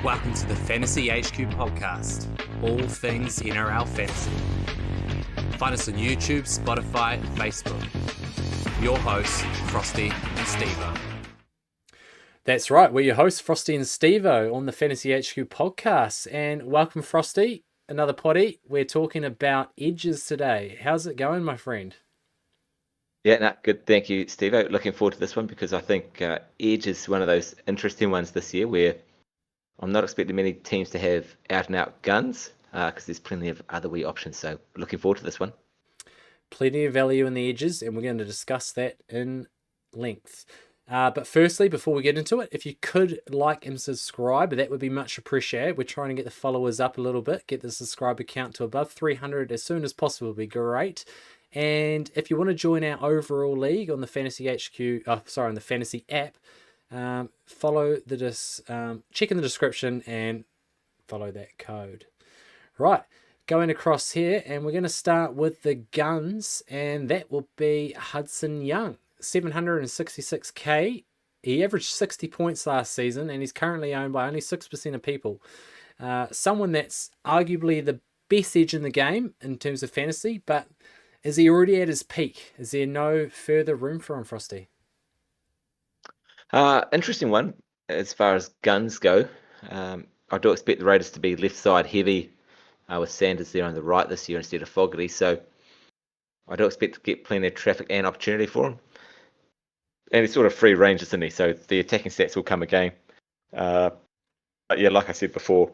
Welcome to the Fantasy HQ podcast, all things NRL fantasy. Find us on YouTube, Spotify, and Facebook. Your hosts, Frosty and Stevo. That's right, we're your hosts, Frosty and Stevo, on the Fantasy HQ podcast. And welcome, Frosty, another potty. We're talking about edges today. How's it going, my friend? Yeah, no, good. Thank you, Steve. Looking forward to this one because I think Edge is one of those interesting ones this year where I'm not expecting many teams to have out-and-out guns because there's plenty of other wee options. So looking forward to this one. Plenty of value in the edges, and we're going to discuss that in length. But firstly, before we get into it, if you could like and subscribe, that would be much appreciated. We're trying to get the followers up a little bit, get the subscriber count to above 300 as soon as possible would be great. And if you want to join our overall league on the Fantasy on the Fantasy app, follow the check in the description and follow that code. Right, going across here, and we're going to start with the guns, and that will be Hudson Young, 766k. He averaged 60 points last season, and he's currently owned by only 6% of people. Someone that's arguably the best edge in the game in terms of fantasy, but is he already at his peak? Is there no further room for him, Frosty? Interesting one as far as guns go. I do expect the Raiders to be left side heavy with Sanders there on the right this year instead of Fogarty. So I do expect to get plenty of traffic and opportunity for him. And he's sort of free range, isn't he? So the attacking stats will come again. But yeah, like I said before,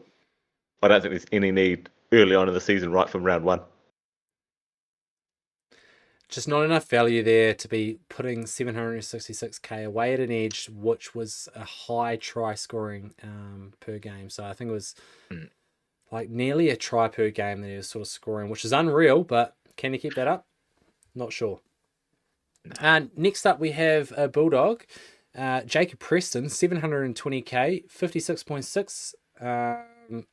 I don't think there's any need early on in the season right from round one. Just not enough value there to be putting 766k away at an edge, which was a high try scoring per game. So I think it was like nearly a try per game that he was sort of scoring, which is unreal, but can he keep that up? Not sure. Next up, we have a Bulldog, Jacob Preston, 720k, 56.6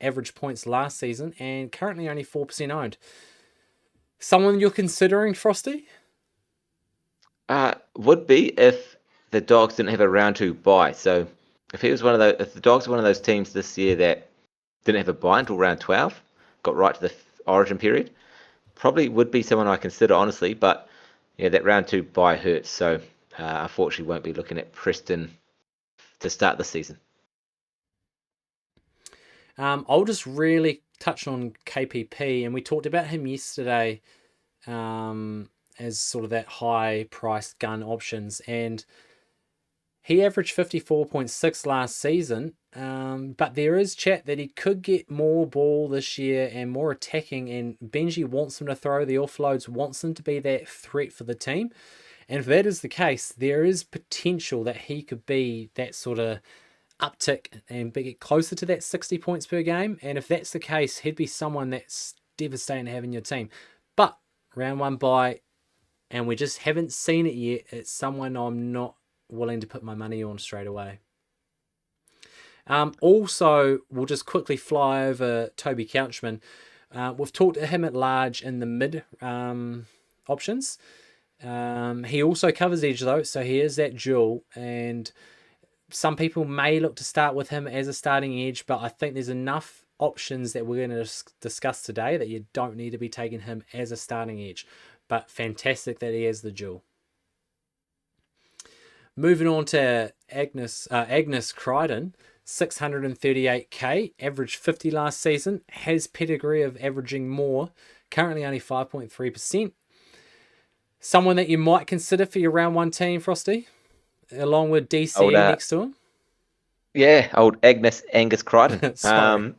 average points last season, and currently only 4% owned. Someone you're considering, Frosty? Would be if the Dogs didn't have a round two bye. So if he was if the Dogs were one of those teams this year that didn't have a bye until round 12, got right to the Origin period, probably would be someone I consider honestly. But yeah, that round two bye hurts. So unfortunately, won't be looking at Preston to start the season. I'll just really touch on KPP, and we talked about him yesterday as sort of that high-priced gun options, and he averaged 54.6 last season, but there is chat that he could get more ball this year and more attacking, and Benji wants him to throw the offloads, wants him to be that threat for the team, and if that is the case, there is potential that he could be that sort of uptick and get closer to that 60 points per game. And if that's the case, he'd be someone that's devastating to have in your team. But round one bye, and we just haven't seen it yet. It's someone I'm not willing to put my money on straight away. Also, we'll just quickly fly over Toby Couchman. We've talked to him at large in the mid options. He also covers edge though, so he is that dual, and some people may look to start with him as a starting edge, but I think there's enough options that we're going to discuss today that you don't need to be taking him as a starting edge. But fantastic that he has the dual. Moving on to Agnes Crichton, 638k, averaged 50 last season, has pedigree of averaging more, currently only 5.3%. Someone that you might consider for your round one team, Frosty? Along with DC next to him? Yeah, old Angus Crichton. Sorry.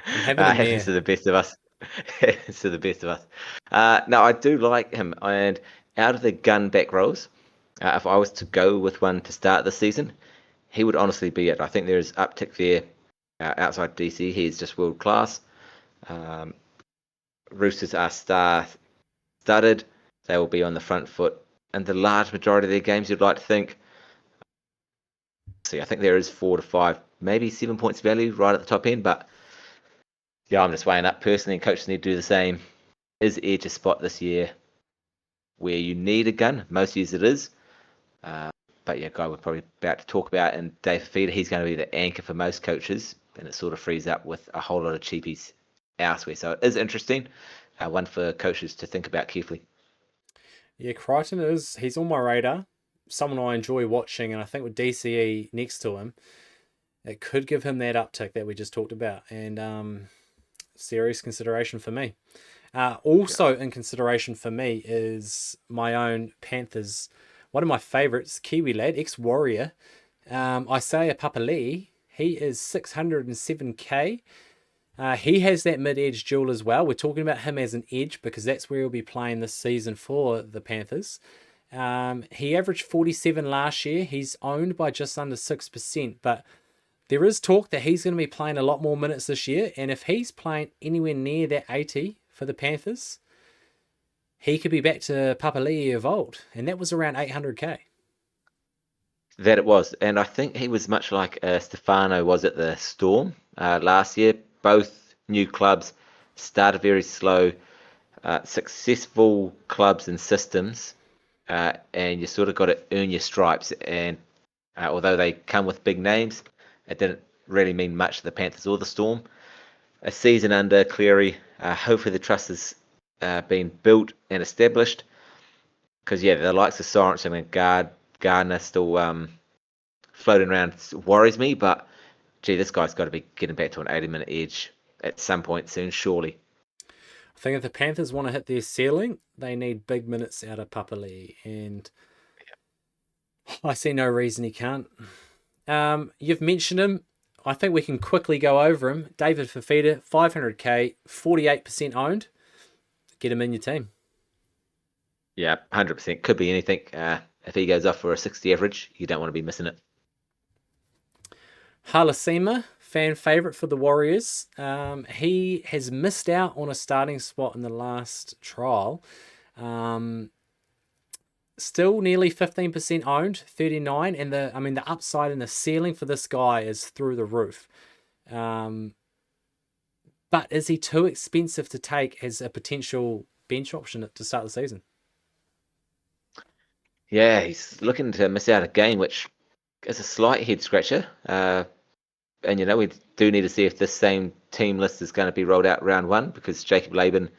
Happens to the best of us. Happens to the best of us. No, I do like him. And out of the gun back rows, if I was to go with one to start the season, he would honestly be it. I think there's uptick there outside DC. He's just world class. Roosters are star-studded. They will be on the front foot. And the large majority of their games, you'd like to think. See, I think there is 4 to 5, maybe 7 points value right at the top end. But yeah, I'm just weighing up personally, and coaches need to do the same. Is edge a spot this year where you need a gun? Most years it is. But yeah, guy we're probably about to talk about, and Dave Fafita, he's going to be the anchor for most coaches, and it sort of frees up with a whole lot of cheapies elsewhere. So it is interesting, one for coaches to think about carefully. Yeah, Crichton he's on my radar. Someone I enjoy watching, and I think with DCE next to him, it could give him that uptick that we just talked about, and serious consideration for me. Yeah. Also in consideration for me is my own Panthers. One of my favourites, Kiwi lad, ex-Warrior, Isaiah Papali'i. He is 607k. He has that mid-edge duel as well. We're talking about him as an edge because that's where he'll be playing this season for the Panthers. He averaged 47 last year. He's owned by just under 6%, but there is talk that he's going to be playing a lot more minutes this year. And if he's playing anywhere near that 80 for the Panthers, he could be back to Papali'i of old. And that was around 800k. That it was, and I think he was much like Stefano was at the Storm last year. Both new clubs started very slow, successful clubs and systems, and you sort of got to earn your stripes. And although they come with big names, it didn't really mean much to the Panthers or the Storm. A season under Cleary, hopefully the trust has been built and established. Because yeah, the likes of Sorensen and Gardner still floating around worries me, but gee, this guy's got to be getting back to an 80-minute edge at some point soon, surely. I think if the Panthers want to hit their ceiling, they need big minutes out of Papali'i. And I see no reason he can't. You've mentioned him. I think we can quickly go over him. David Fafita, 500k, 48% owned. Get him in your team. Yeah, 100%. Could be anything. If he goes off for a 60 average, you don't want to be missing it. Halasima, fan favourite for the Warriors. He has missed out on a starting spot in the last trial. Still nearly 15% owned, 39, and the upside and the ceiling for this guy is through the roof. But is he too expensive to take as a potential bench option to start the season? Yeah, he's looking to miss out a game, which is a slight head scratcher. And we do need to see if this same team list is going to be rolled out round one, because Jacob Laban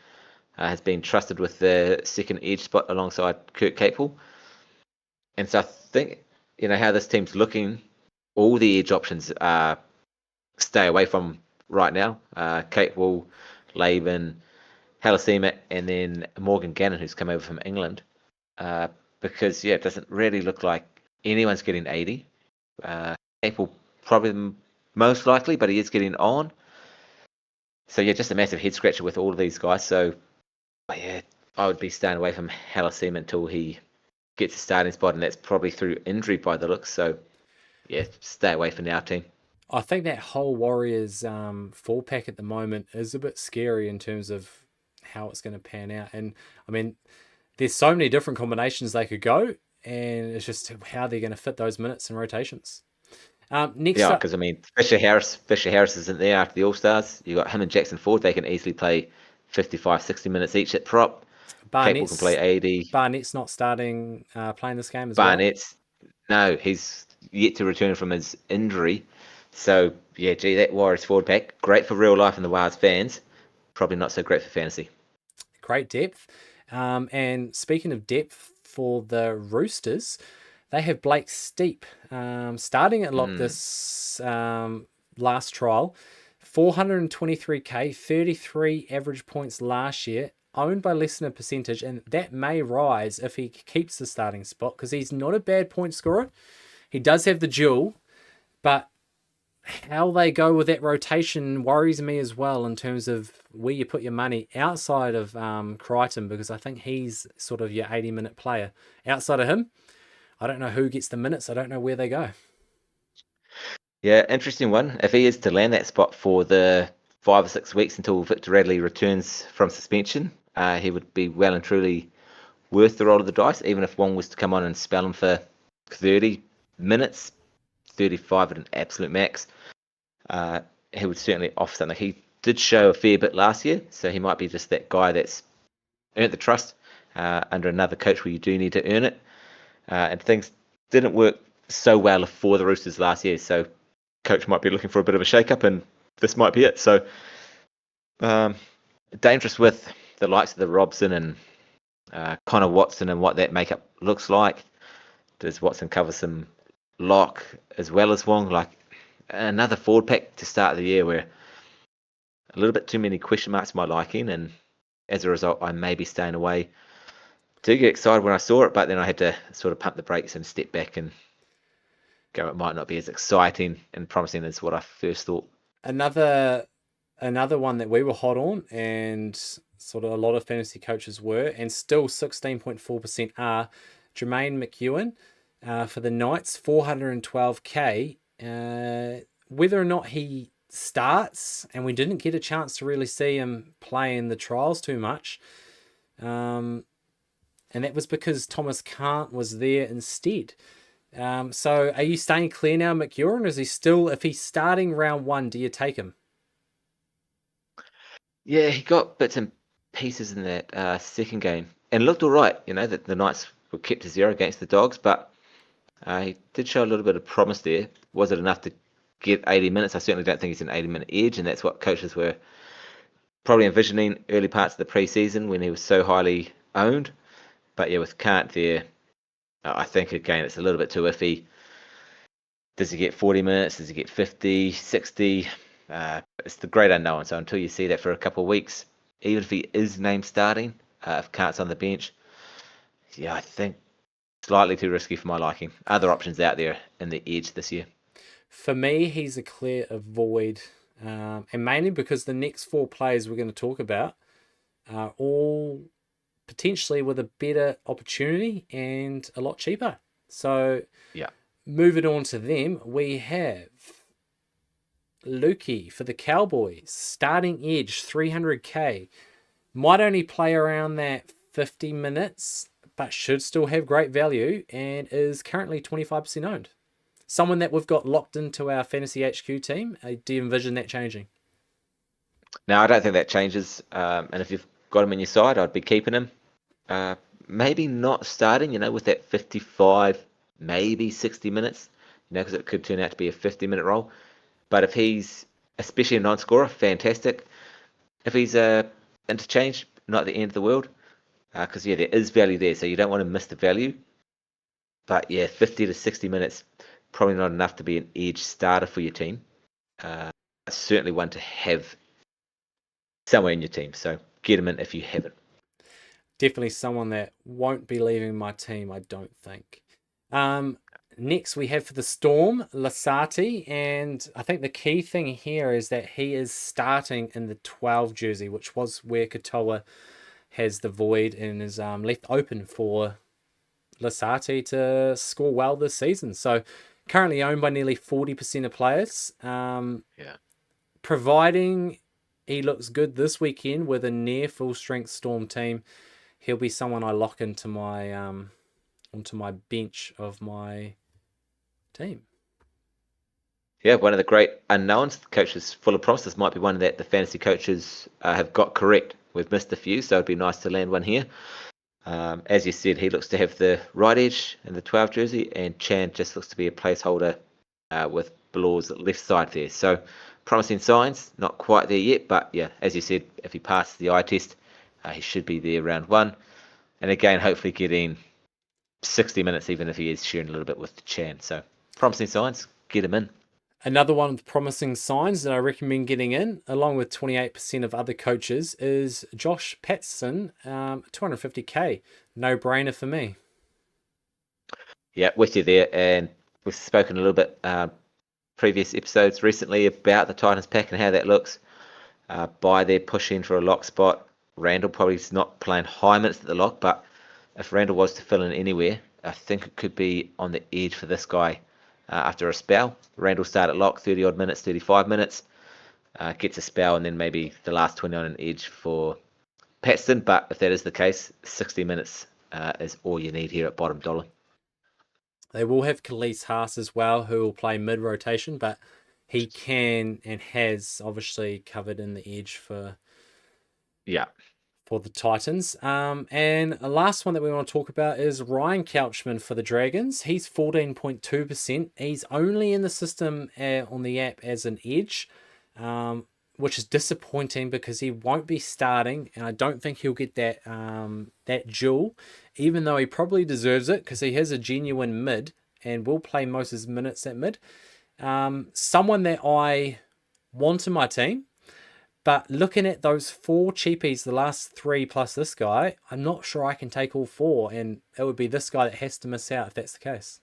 has been trusted with the second edge spot alongside Kurt Capewell. And so I think, how this team's looking, all the edge options stay away from right now. Capewell, Laban, Halasima, and then Morgan Gannon, who's come over from England. Because, it doesn't really look like anyone's getting 80. Capewell probably the most likely, but he is getting on. So, just a massive head scratcher with all of these guys. So, I would be staying away from Halasima until he gets a starting spot, and that's probably through injury by the looks. So, stay away from our team. I think that whole Warriors four pack at the moment is a bit scary in terms of how it's going to pan out. And there's so many different combinations they could go, and it's just how they're going to fit those minutes and rotations. Next up, because Fisher Harris isn't there after the All Stars. You got him and Jackson Ford. They can easily play 55, 60 minutes each at prop. Capewell can play 80. Barnett's not starting playing this game as Barnett's no, he's yet to return from his injury. So that Warriors forward pack, great for real life and the Warriors fans. Probably not so great for fantasy. Great depth. And speaking of depth for the Roosters, they have Blake Steep starting at lock this last trial. 423k, 33 average points last year, owned by less than a percentage, and that may rise if he keeps the starting spot because he's not a bad point scorer. He does have the duel, but how they go with that rotation worries me as well in terms of where you put your money outside of Crichton, because I think he's sort of your 80-minute player. Outside of him, I don't know who gets the minutes. I don't know where they go. Yeah, interesting one. If he is to land that spot for the 5 or 6 weeks until Victor Radley returns from suspension, he would be well and truly worth the roll of the dice, even if one was to come on and spell him for 30 minutes, 35 at an absolute max. He would certainly offer something. He did show a fair bit last year, so he might be just that guy that's earned the trust under another coach where you do need to earn it. And things didn't work so well for the Roosters last year. So coach might be looking for a bit of a shake-up, and this might be it. So dangerous with the likes of the Robson and Connor Watson and what that makeup looks like. Does Watson cover some lock as well as Wong? Like another forward pack to start the year where a little bit too many question marks to my liking, and as a result, I may be staying away. Did get excited when I saw it, but then I had to sort of pump the brakes and step back and go. It might not be as exciting and promising as what I first thought. Another one that we were hot on, and sort of a lot of fantasy coaches were, and still 16.4% are Jermaine McEwen for the Knights, 412k. Whether or not he starts, and we didn't get a chance to really see him play in the trials too much, and that was because Thomas Cant was there instead. So are you staying clear now, McEwen, or is he still, if he's starting round 1, do you take him? Yeah, he got bits and pieces in that second game and looked all right. You know, that the Knights were kept to 0 against the Dogs, but he did show a little bit of promise there. Was it enough to get 80 minutes? I certainly don't think he's an 80-minute edge, and that's what coaches were probably envisioning early parts of the preseason when he was so highly owned. But yeah, with Cant there, I think again it's a little bit too iffy. Does he get 40 minutes? Does he get 50, 60? It's the great unknown. So until you see that for a couple of weeks, even if he is named starting, if Cant's on the bench, yeah, I think slightly too risky for my liking. Other options out there in the edge this year. For me, he's a clear avoid, and mainly because the next 4 players we're going to talk about are all potentially with a better opportunity and a lot cheaper. So, Yeah. moving on to them, we have Lukey for the Cowboys, starting edge, 300k. Might only play around that 50 minutes, but should still have great value and is currently 25% owned. Someone that we've got locked into our Fantasy HQ team. Do you envision that changing? Now, I don't think that changes. And if you've got him in your side, I'd be keeping him. Maybe not starting, with that 55, maybe 60 minutes, because it could turn out to be a 50-minute role. But if he's, especially a non-scorer, fantastic. If he's a interchange, not the end of the world, because there is value there, so you don't want to miss the value. But yeah, 50 to 60 minutes, probably not enough to be an edge starter for your team. Certainly one to have somewhere in your team. So get him in if you haven't. Definitely someone that won't be leaving my team, I don't think. Next, we have for the Storm, Lasati, and I think the key thing here is that he is starting in the 12 jersey, which was where Katoa has the void and is left open for Lasati to score well this season. So currently owned by nearly 40% of players. Yeah. Providing he looks good this weekend with a near full strength Storm team, he'll be someone I lock into my onto my bench of my team. Yeah, one of the great unknowns. The coach is full of promise. This might be one that the fantasy coaches have got correct. We've missed a few, so it'd be nice to land one here. As you said, he looks to have the right edge in the 12 jersey, and Chan just looks to be a placeholder with Blaw's left side there. So promising signs, not quite there yet, but yeah, as you said, if he passes the eye test, he should be there round 1. And again, hopefully getting 60 minutes, even if he is sharing a little bit with Chan. So promising signs, get him in. Another one with promising signs that I recommend getting in, along with 28% of other coaches, is Josh Patson, 250k. No brainer for me. Yeah, with you there. And we've spoken a little bit previous episodes recently about the Titans pack and how that looks. By their pushing for a lock spot, Randall probably is not playing high minutes at the lock, but if Randall was to fill in anywhere, I think it could be on the edge for this guy after a spell. Randall start at lock, 30 odd minutes, 35 minutes, gets a spell, and then maybe the last 20 on an edge for Paxton. But if that is the case, 60 minutes is all you need here at bottom dollar. They will have Khalees Haas as well, who will play mid-rotation, but he can and has obviously covered in the edge for for the Titans. And the last one that we want to talk about is Ryan Couchman for the Dragons. He's 14.2%. He's only in the system on the app as an edge, which is disappointing because he won't be starting, and I don't think he'll get that that duel, even though he probably deserves it because he has a genuine mid and will play most of his minutes at mid. Someone that I want in my team, but looking at those 4 cheapies, the last 3 plus this guy, I'm not sure I can take all 4, and it would be this guy that has to miss out if that's the case.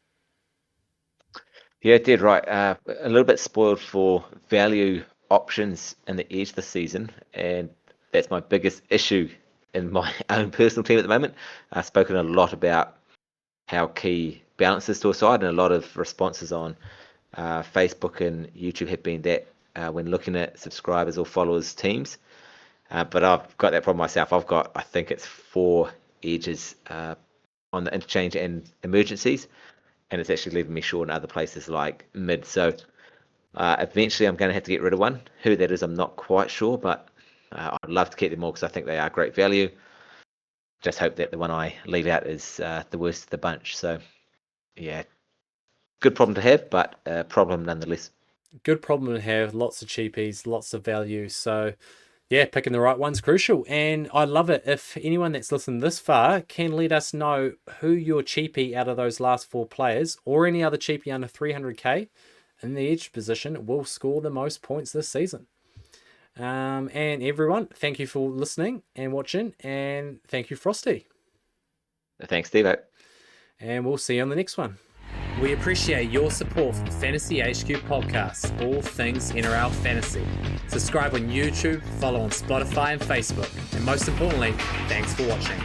Yeah, dead right. A little bit spoiled for value options in the edge this season, and that's my biggest issue in my own personal team at the moment. I've spoken a lot about how key balance is to a side, and a lot of responses on Facebook and YouTube have been that when looking at subscribers or followers teams. But I've got that problem myself. I think it's 4 edges on the interchange and emergencies, and it's actually leaving me short in other places like mid. So eventually I'm going to have to get rid of one. Who that is, I'm not quite sure, but I'd love to keep them all because I think they are great value. Just hope that the one I leave out is the worst of the bunch. So yeah, good problem to have, but a problem nonetheless. Good problem to have. Lots of cheapies, lots of value. So yeah, picking the right one's crucial. And I love it. If anyone that's listened this far can let us know who your cheapie out of those last 4 players or any other cheapie under 300k in the edge position will score the most points this season. And everyone, thank you for listening and watching. And thank you, Frosty. Thanks, Steve. And we'll see you on the next one. We appreciate your support for the Fantasy HQ podcast, all things NRL fantasy. Subscribe on YouTube, follow on Spotify and Facebook, and most importantly, thanks for watching.